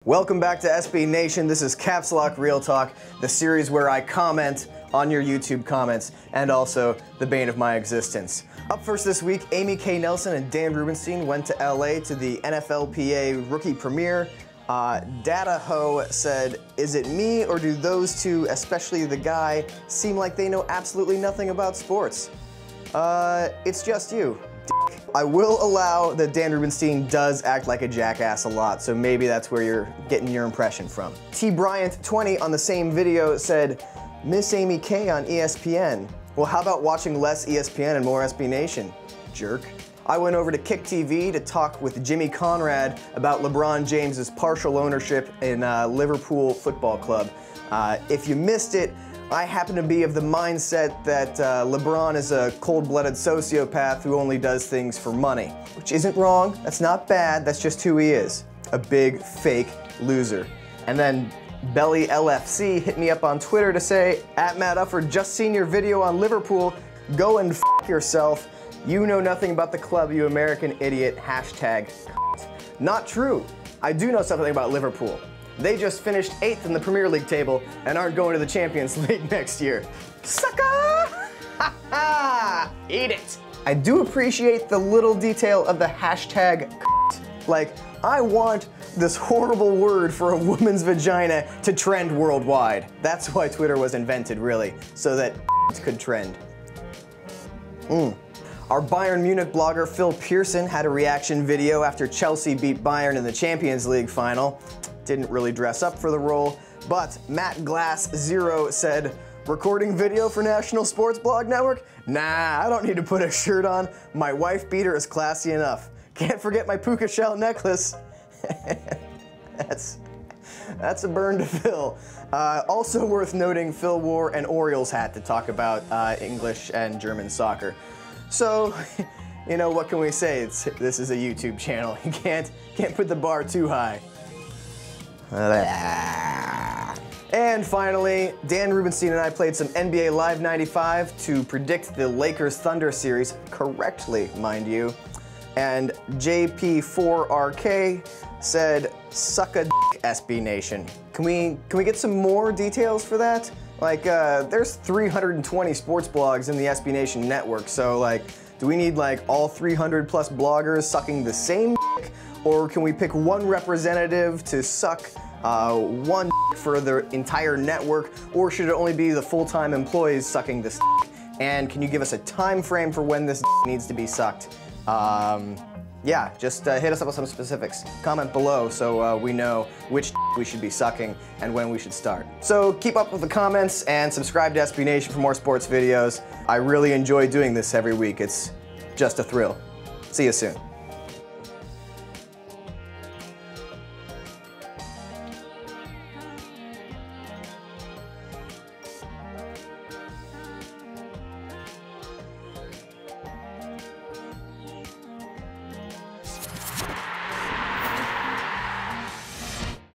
Welcome back to SB Nation. This is CAPSLOCK Real Talk, the series where I comment on your YouTube comments and also the bane of my existence. Up first this week, Amy K. Nelson and Dan Rubenstein went to LA to the NFLPA rookie premiere. Data Ho said, "Is it me or do those two, especially the guy, seem like they know absolutely nothing about sports?" It's just you. I will allow that Dan Rubenstein does act like a jackass a lot, so maybe that's where you're getting your impression from. T. Bryant 20 on the same video said, "Miss Amy K on ESPN. Well, how about watching less ESPN and more SB Nation, jerk?" I went over to Kick TV to talk with Jimmy Conrad about LeBron James's partial ownership in Liverpool Football Club. If you missed it, I happen to be of the mindset that LeBron is a cold-blooded sociopath who only does things for money, which isn't wrong, that's not bad, that's just who he is. A big, fake loser. And then Belly LFC hit me up on Twitter to say, "Matt Ufford, just seen your video on Liverpool, go and f*** yourself. You know nothing about the club, you American idiot, hashtag c**t." Not true. I do know something about Liverpool. They just finished 8th in the Premier League table and aren't going to the Champions League next year. Sucker! Ha ha! Eat it! I do appreciate the little detail of the hashtag c**t. Like, I want this horrible word for a woman's vagina to trend worldwide. That's why Twitter was invented, really, so that c**t could trend. Our Bayern Munich blogger Phil Pearson had a reaction video after Chelsea beat Bayern in the Champions League final. Didn't really dress up for the role, but Matt Glass 0 said, "Recording video for National Sports Blog Network? Nah, I don't need to put a shirt on. My wife beater is classy enough. Can't forget my puka shell necklace." That's a burn to Phil. Also worth noting, Phil wore an Orioles hat to talk about English and German soccer. So, you know, what can we say? This is a YouTube channel. You can't put the bar too high. And finally, Dan Rubenstein and I played some NBA Live 95 to predict the Lakers-Thunder series correctly, mind you. And JP4RK said, "Suck a dick, SB Nation." Can we get some more details for that? Like, there's 320 sports blogs in the SB Nation network, so like, do we need like all 300 plus bloggers sucking the same dick? Or can we pick one representative to suck one dick for the entire network? Or should it only be the full-time employees sucking this dick? And can you give us a time frame for when this dick needs to be sucked? Yeah, just hit us up with some specifics. Comment below so we know which we should be sucking and when we should start. So keep up with the comments and subscribe to SB Nation for more sports videos. I really enjoy doing this every week. It's just a thrill. See you soon.